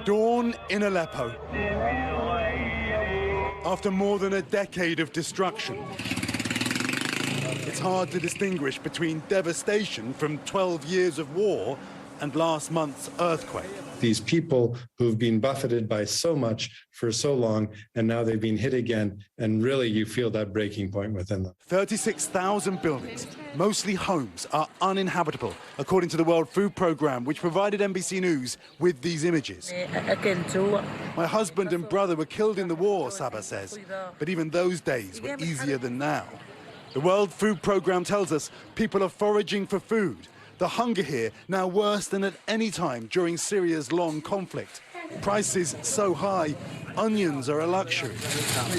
Dawn in Aleppo. After more than a decade of destruction, it's hard to distinguish between devastation from 12 years of war and last month's earthquake. These people who've been buffeted by so much for so long, and now they've been hit again, and really you feel that breaking point within them. 36,000 buildings, mostly homes, are uninhabitable, according to the World Food Programme, which provided NBC News with these images. My husband and brother were killed in the war, Saba says, but even those days were easier than now. The World Food Programme tells us people are foraging for food. The hunger here now worse than at any time during Syria's long conflict. Prices so high, onions are a luxury.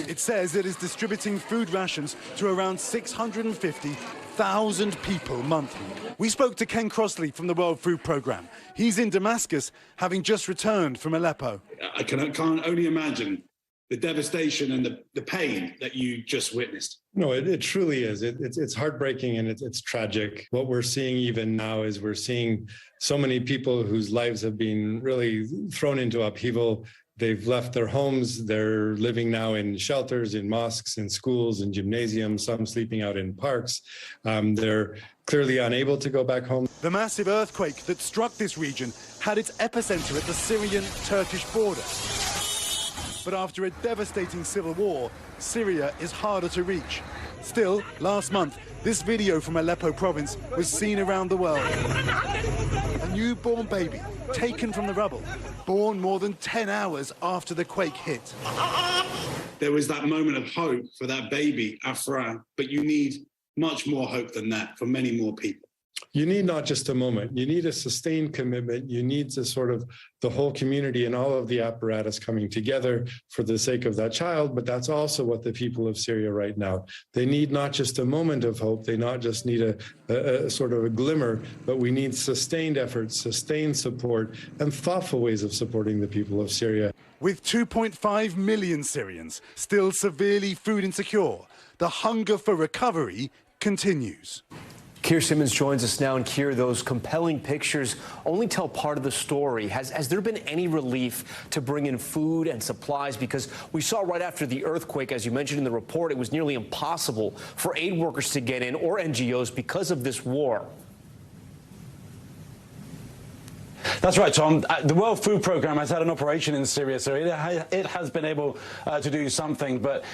It says it is distributing food rations to around 650,000 people monthly. We spoke to Ken Crossley from the World Food Programme. He's in Damascus, having just returned from Aleppo. I can't only imagine the devastation and the pain that you just witnessed. No, it truly is. It's heartbreaking and it's tragic. What we're seeing even now is we're seeing so many people whose lives have been really thrown into upheaval. They've left their homes. They're living now in shelters, in mosques, in schools, in gymnasiums, some sleeping out in parks. They're clearly unable to go back home. The massive earthquake that struck this region had its epicenter at the Syrian-Turkish border. But after a devastating civil war, Syria is harder to reach. Still, last month, this video from Aleppo province was seen around the world. A newborn baby taken from the rubble, born more than 10 hours after the quake hit. There was that moment of hope for that baby, Afra, but you need much more hope than that for many more people. You need not just a moment, you need a sustained commitment. You need to sort of the whole community and all of the apparatus coming together for the sake of that child. But that's also what the people of Syria right now, they need not just a moment of hope. They not just need a sort of a glimmer, but we need sustained efforts, sustained support, and thoughtful ways of supporting the people of Syria. With 2.5 million Syrians still severely food insecure, the hunger for recovery continues. Keir Simmons joins us now. And Keir, those compelling pictures only tell part of the story. Has there been any relief to bring in food and supplies? Because we saw right after the earthquake, as you mentioned in the report, it was nearly impossible for aid workers to get in or NGOs because of this war. That's right, Tom. The World Food Programme has had an operation in Syria, so it has been able to do something. But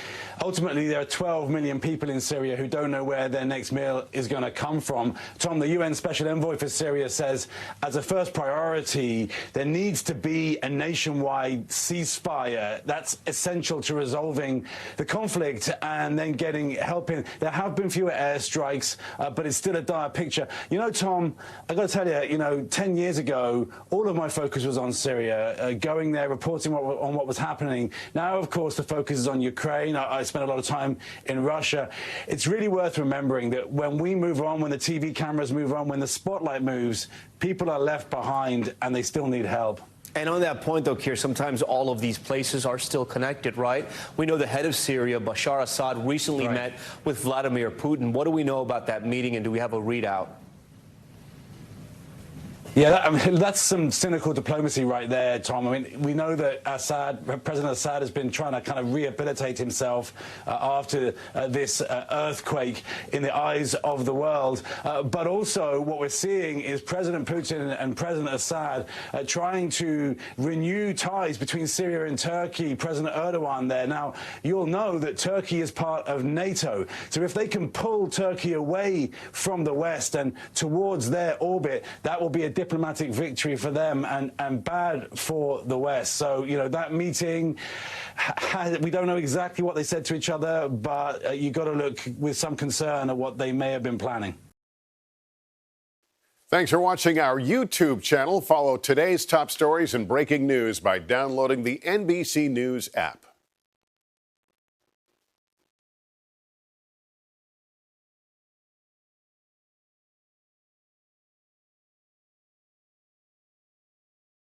ultimately, there are 12 million people in Syria who don't know where their next meal is going to come from. Tom, the UN Special Envoy for Syria says, as a first priority, there needs to be a nationwide ceasefire. That's essential to resolving the conflict and then getting help in. There have been fewer airstrikes, but it's still a dire picture. You know, Tom, I've got to tell you, 10 years ago, all of my focus was on Syria, going there, reporting on what was happening. Now, of course, the focus is on Ukraine. I spent a lot of time in Russia. It's really worth remembering that when we move on, when the TV cameras move on, when the spotlight moves, people are left behind and they still need help. And on that point, though, Keir, sometimes all of these places are still connected, right? We know the head of Syria, Bashar Assad, recently met with Vladimir Putin. What do we know about that meeting, and do we have a readout? Yeah, that's some cynical diplomacy right there, Tom. I mean, we know that President Assad has been trying to kind of rehabilitate himself after this earthquake in the eyes of the world. But also what we're seeing is President Putin and President Assad trying to renew ties between Syria and Turkey. President Erdogan there. Now, you'll know that Turkey is part of NATO. So if they can pull Turkey away from the West and towards their orbit, that will be a diplomatic victory for them and bad for the West. So, that meeting, we don't know exactly what they said to each other, but you've got to look with some concern at what they may have been planning. Thanks for watching our YouTube channel. Follow today's top stories and breaking news by downloading the NBC News app.